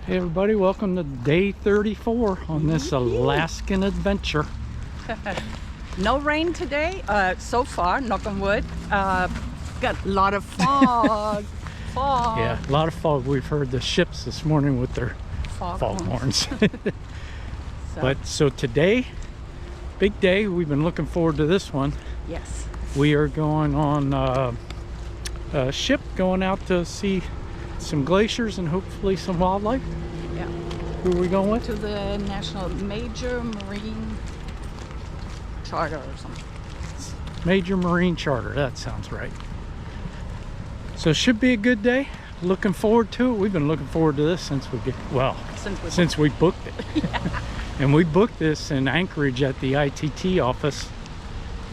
Hey everybody, welcome to day 34 on this Alaskan adventure. No rain today, so far, knock on wood. Got a lot of fog. Yeah, a lot of fog. We've heard the ships this morning with their foghorns. So today, big day. We've been looking forward to this one. Yes. We are going on a ship going out to see some glaciers and hopefully some wildlife. Yeah. Who are we going with? To the National Major Marine Charter or something. Major Marine Charter, that sounds right. So it should be a good day. Looking forward to it. We've been looking forward to this since we booked it. Yeah. And we booked this in Anchorage at the ITT office.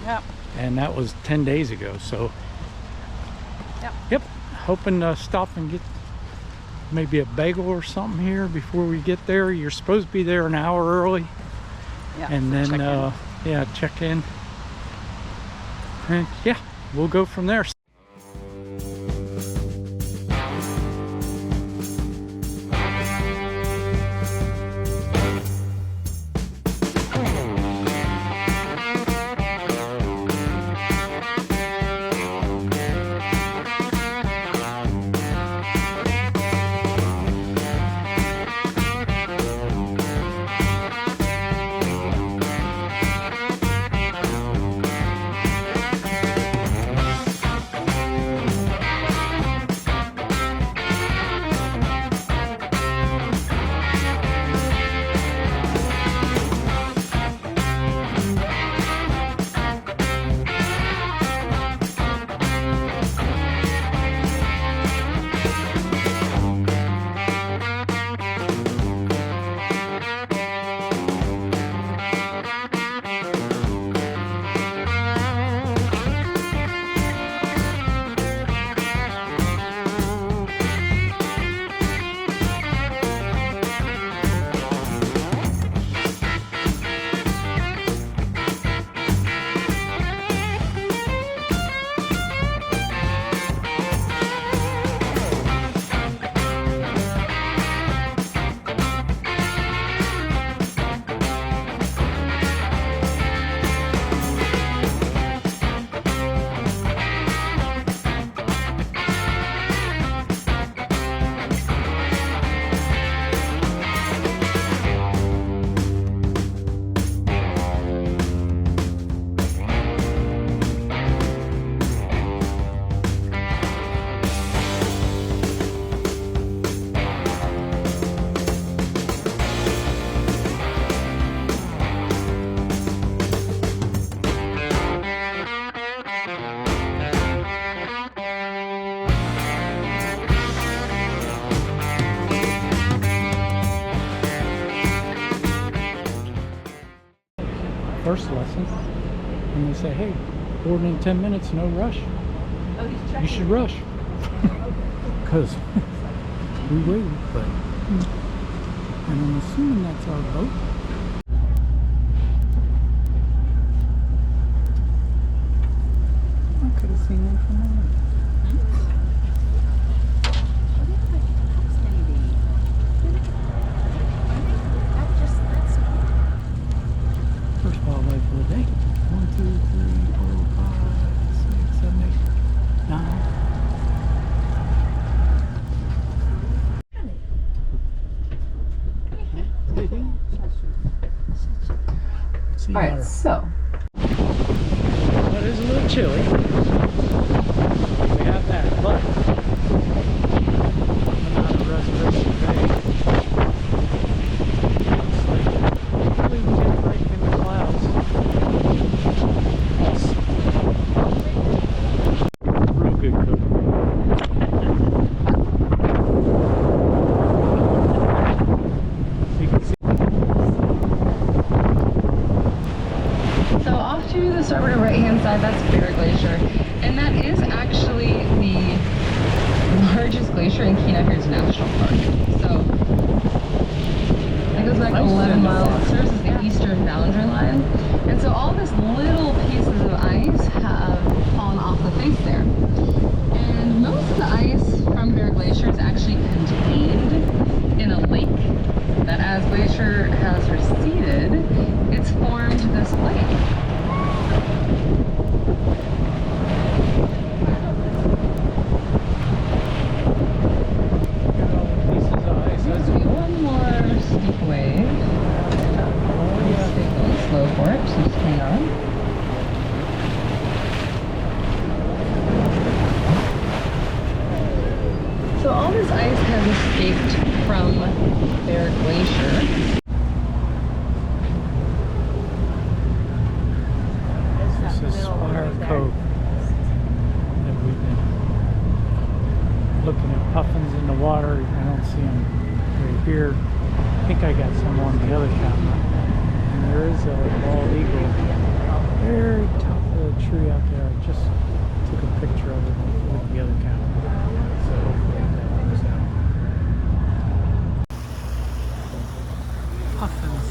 Yep. And that was 10 days ago. So yep, hoping to stop and get maybe a bagel or something here before we get there. You're supposed to be there an hour early. Yeah, and then check in. And yeah, we'll go from there. First lesson, and they say, hey, boarding in 10 minutes, no rush. Oh, he's checking. You should rush. Because we waited, but and I'm assuming that's our boat. I could have seen them from there. First wildlife for the day. 1, 2, 3, 4, 5, 6, 7, 8, 9. Alright, so. Well, it is a little chilly. We have that, but coming out of Reservation Bay. It's like, hopefully we get a break in the clouds. Real good cook. You can see. So off to the starboard right hand side, that's Bear Glacier, and that is actually the largest glacier in Kenai Fjords National Park. So it goes back 11 miles. It serves as the eastern boundary line, and so all this little pieces of ice have fallen off the face there. And most of the ice from Bear Glacier is actually contained in a lake formed this lake. There's one more steep wave. Just take a little slow for it, so just hang on. So all this ice has escaped from their glacier. This is Fire Cove that we've been looking at puffins in the water. I don't see them right here. I think I got some on the other camera. And there is a bald eagle very top of the tree out there. I just took a picture of it with the other camera. So hopefully that works out. Puffins.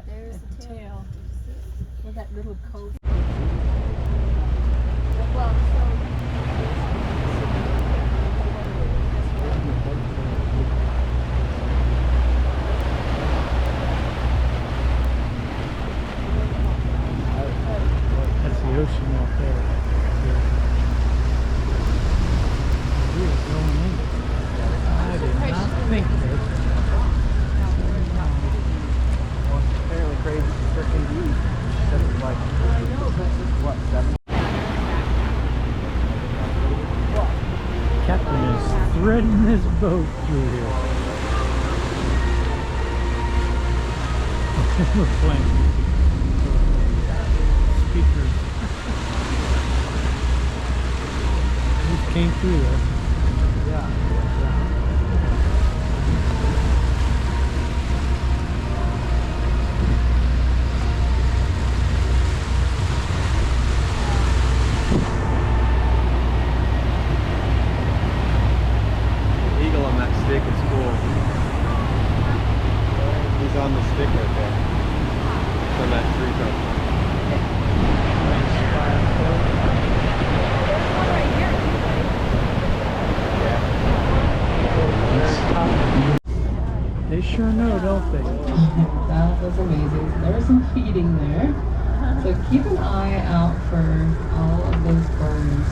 There's the tail. Where that little cove. That's the ocean out there. We were going in. I did not think that. Fairly crazy freaking view. That was like, what, 7? Captain is threading this boat through here. We're playing speakers. Just came through there. Yeah. Stick is cool. He's on the stick right there. On that tree trunk. They sure know, don't they? That was amazing. There was some feeding there. So keep an eye out for all of those birds.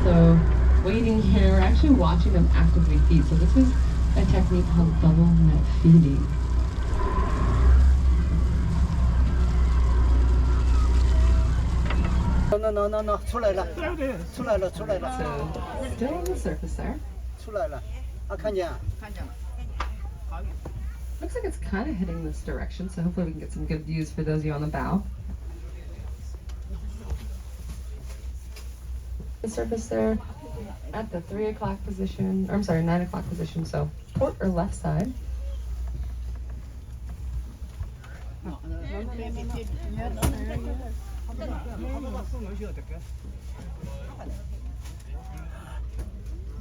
So waiting here, we're actually watching them actively feed. So this is a technique called bubble net feeding. No, 出来了，出来了。 So still on the surface there. 出来了，啊，看见啊。 Looks like it's kind of heading this direction, so hopefully we can get some good views for those of you on the bow. The surface there at the 3 o'clock position, or I'm sorry, 9 o'clock position, so port or left side.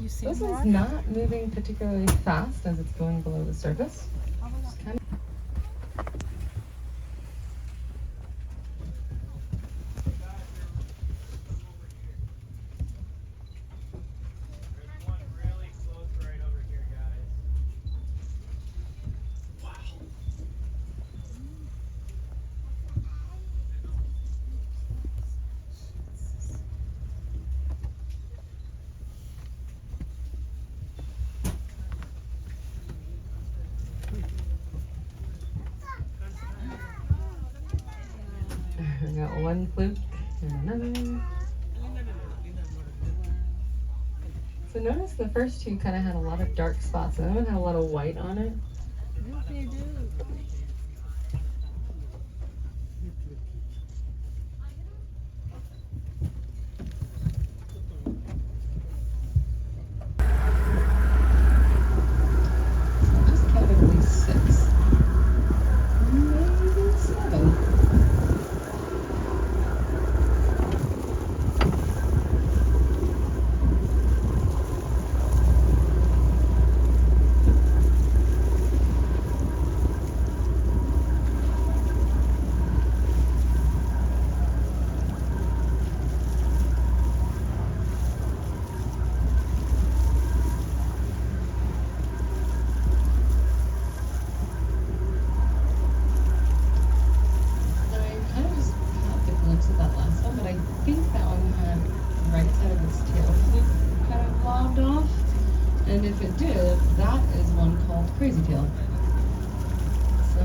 This one's not moving particularly fast as it's going below the surface. Just kind of we got one fluke and another. So notice the first two kind of had a lot of dark spots, and that one had a lot of white on it. Yes, they do. So I just counted at least 6. Maybe 7. At that last one, but I think that one had the right side of its tail fluke kind of lobbed off. And if it did, that is one called crazy tail. So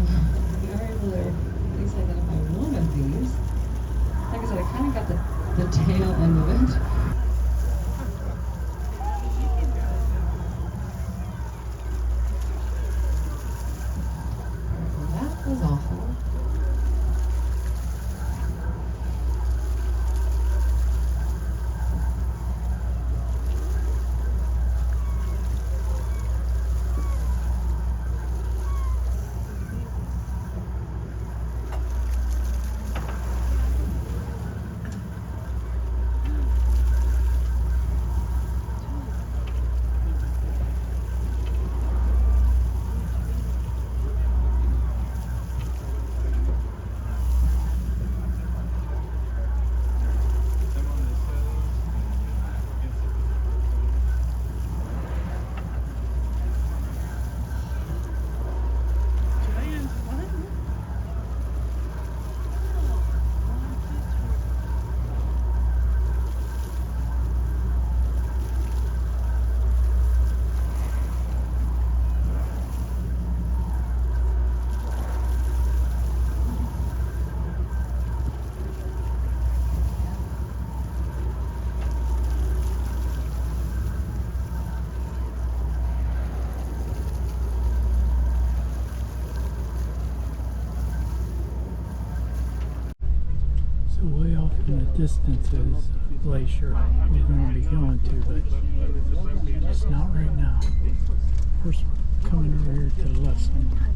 we are able to at least identify one of these. Like I said, I kind of got the tail end of it. That was awful. So way off in the distance is Glacier we're going to be going to, but just not right now. First, coming over here to the left somewhere.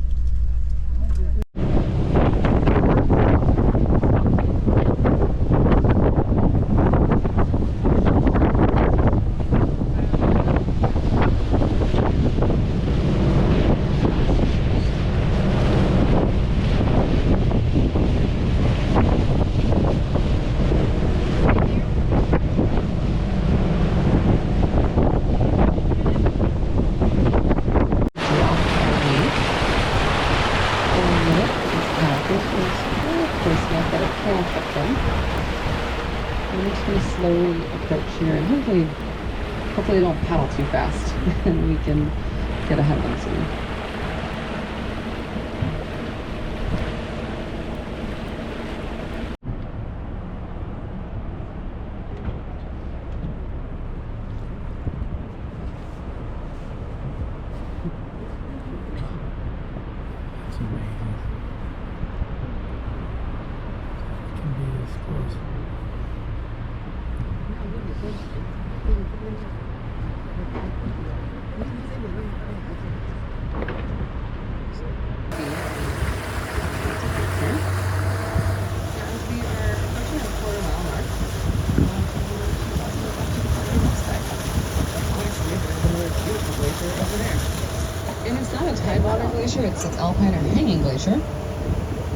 Slowly approach here, and hopefully they don't paddle too fast and we can get ahead of them soon. It's amazing. It can be this close. And it's not a tidewater glacier, it's an alpine or hanging glacier.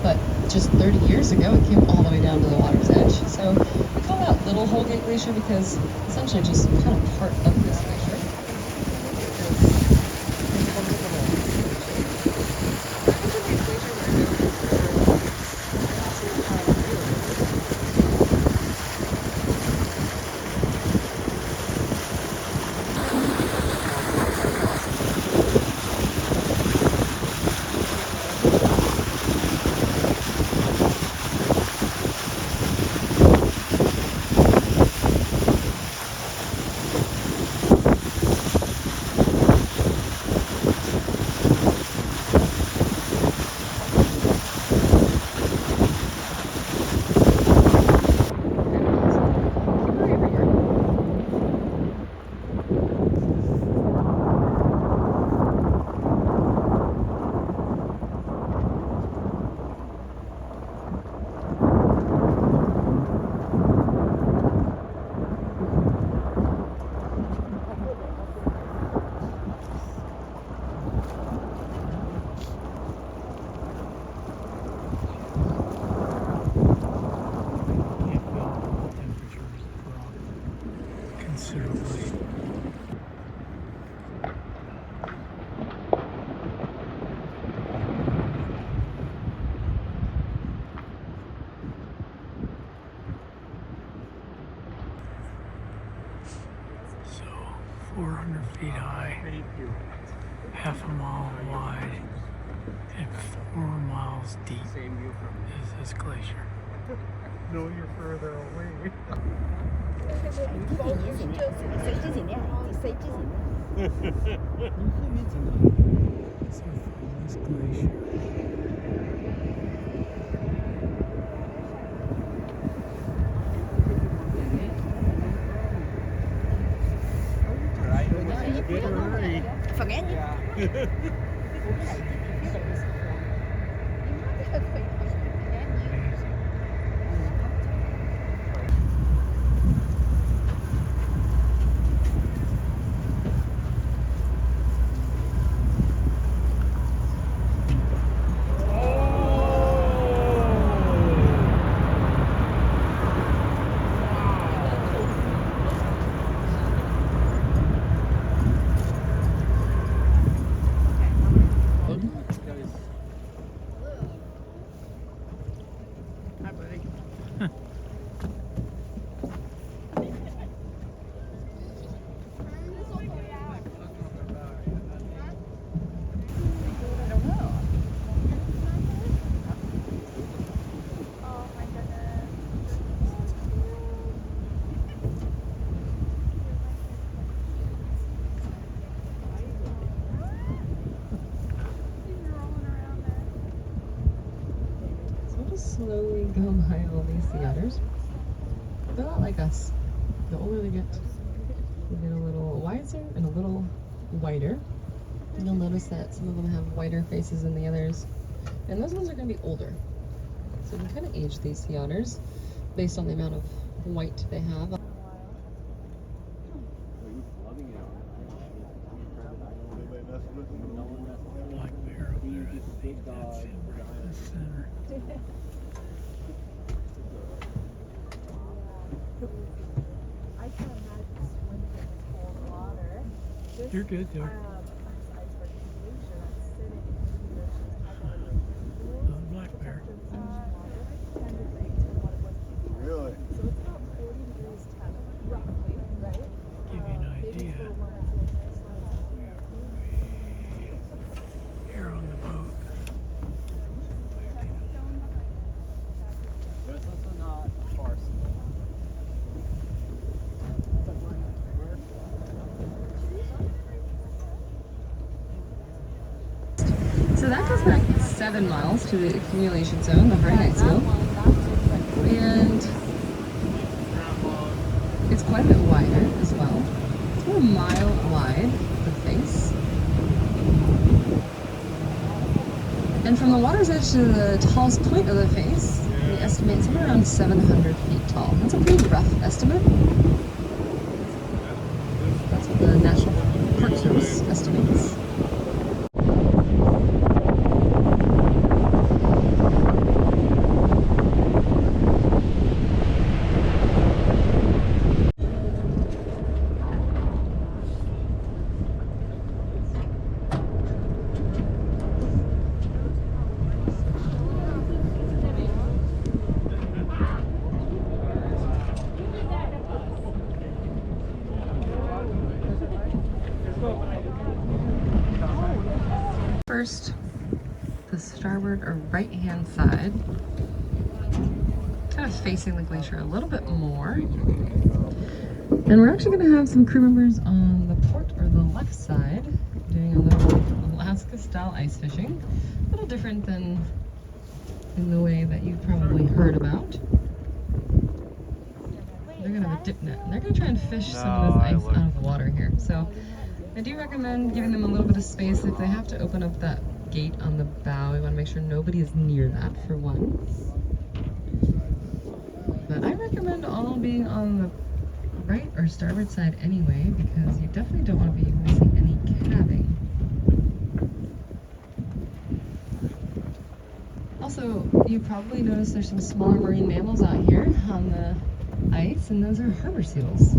But just 30 years ago, it came all the way down to the water's edge. So we call that Little Holgate Glacier because essentially just kind of part of this glacier. 400 feet high, half a mile wide, and 4 miles deep is this glacier. No, you're further away. So from this glacier. Slowly go by all these sea otters. They're not like us. The older they get a little wiser and a little whiter. You'll notice that some of them have whiter faces than the others. And those ones are going to be older. So you can kind of age these sea otters based on the amount of white they have. Black bear up there, I think that's him right in the center. You're good there. Black bear. Really? Give you an idea. Here on the boat. There's also not far. So that goes back 7 miles to the accumulation zone, the hard ice field. And it's quite a bit wider as well. It's about a mile wide, the face. And from the water's edge to the tallest point of the face, we estimate somewhere around 700 feet tall. That's a pretty rough estimate. That's what the National Park Service estimates. First, the starboard or right hand side, kind of facing the glacier a little bit more. And we're actually going to have some crew members on the port or the left side doing a little Alaska style ice fishing. A little different than in the way that you've probably heard about. They're going to have a dip net and they're going to try and fish some of this ice out of the water here. So I do recommend giving them a little bit of space. If they have to open up that gate on the bow, we want to make sure nobody is near that for one. But I recommend all being on the right or starboard side anyway, because you definitely don't want to be missing any calving. Also, you probably noticed there's some smaller marine mammals out here on the ice, and those are harbor seals.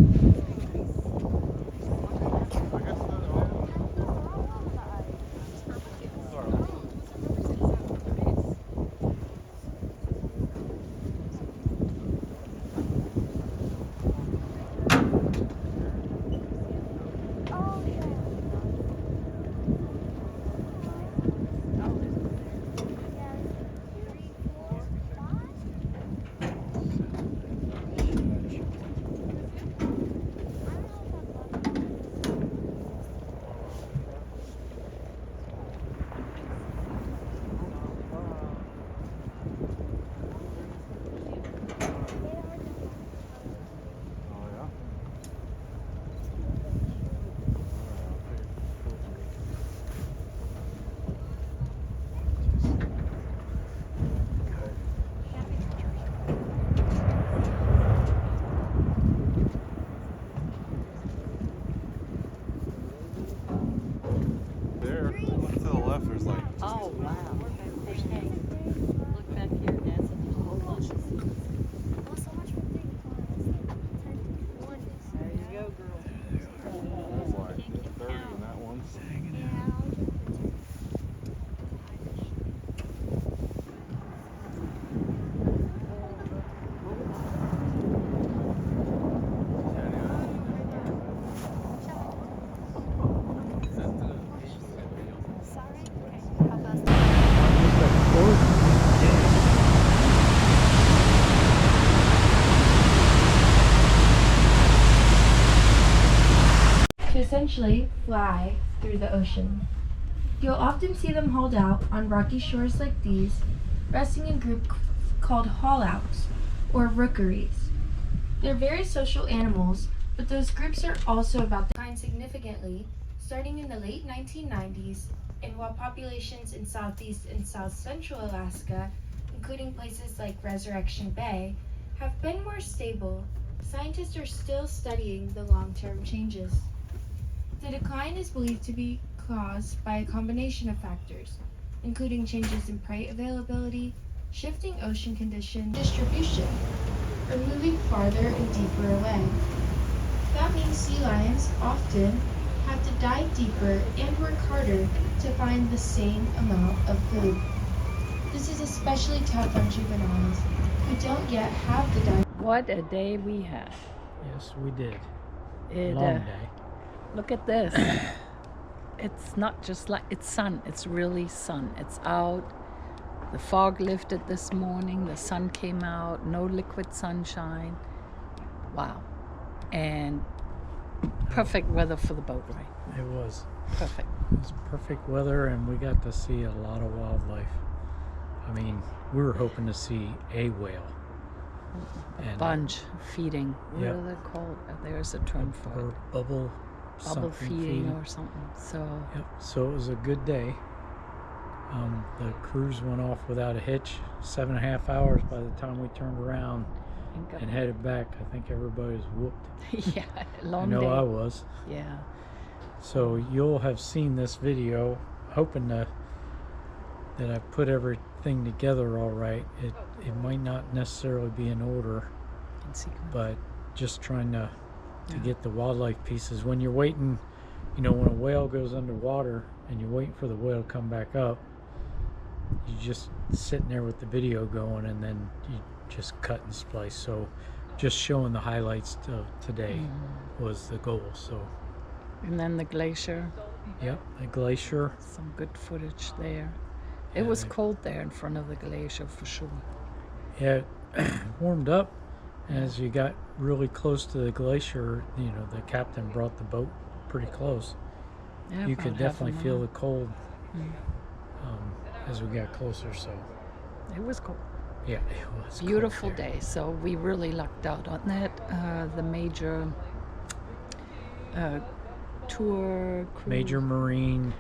essentially fly through the ocean. You'll often see them hauled out on rocky shores like these, resting in groups called haul-outs or rookeries. They're very social animals, but those groups are also about to decline significantly starting in the late 1990s, and while populations in southeast and south central Alaska, including places like Resurrection Bay, have been more stable, scientists are still studying the long-term changes. The decline is believed to be caused by a combination of factors, including changes in prey availability, shifting ocean conditions, distribution, or moving farther and deeper away. That means sea lions often have to dive deeper and work harder to find the same amount of food. This is especially tough on juveniles who don't yet have the dive. What a day we had. Yes, we did. It, Long day. Look at this. It's not just like, it's sun. It's really sun. It's out. The fog lifted this morning. The sun came out. No liquid sunshine. Wow. And perfect weather for the boat ride. It was. Perfect. It was perfect weather, and we got to see a lot of wildlife. I mean, we were hoping to see a whale. A bunch feeding. What Yep. are they called? There's a term for Or it. bubble Bubble something feeding or something. So Yep. So it was a good day. The cruise went off without a hitch. 7.5 hours by the time we turned around and headed back. I think everybody was whooped. yeah, I long know day. I was. Yeah. So you'll have seen this video, hoping that I put everything together all right. It might not necessarily be in order, In sequence. but just trying to Yeah. get the wildlife pieces. When you're waiting, you know, when a whale goes underwater and you're waiting for the whale to come back up, you just sitting there with the video going, and then you just cut and splice. So just showing the highlights of today was the goal. So And then the glacier. yep, the glacier. Some good footage there. It Yeah, was they- cold there in front of the glacier for sure. Yeah, it warmed up. As you got really close to the glacier, you know, the captain brought the boat pretty close. Yeah, You about could half definitely an feel hour. the cold as we got closer. So It was cold. yeah, it was cold Beautiful there. day. So we really lucked out on that. The major tour crew. Major marine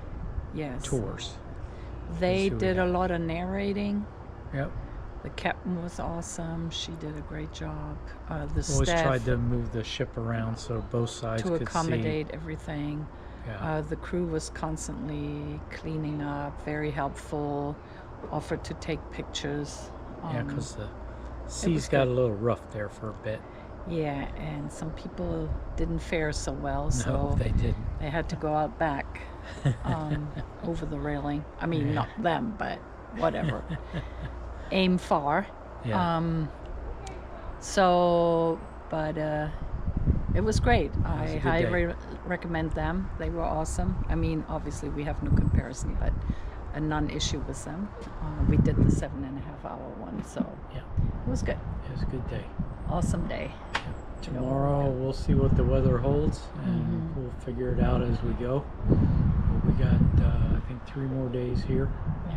Yes. tours. They see what we did a got. lot of narrating. Yep. The captain was awesome. She did a great job. The Always staff tried to move the ship around so both sides to could accommodate everything. see. Yeah. The crew was constantly cleaning up, very helpful, offered to take pictures. Yeah, because the seas got good. a little rough there for a bit. Yeah, and some people didn't fare so well, No, so they didn't. they had to go out back over the railing. I mean, Yeah. not them, but whatever. Aim far. Yeah. But it was great. was a I good highly day. recommend them. They were awesome. I mean, obviously we have no comparison, but a non-issue with them. We did the 7.5 hour one, so Yeah. it was good. It was a good day. Awesome day. Tomorrow we'll see what the weather holds, and we'll figure it out as we go. We got, I think, 3 more days here. Yeah.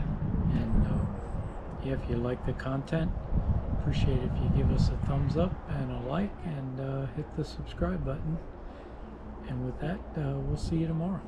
And yeah, if you like the content, appreciate it if you give us a thumbs up and a like, and hit the subscribe button. And with that, we'll see you tomorrow.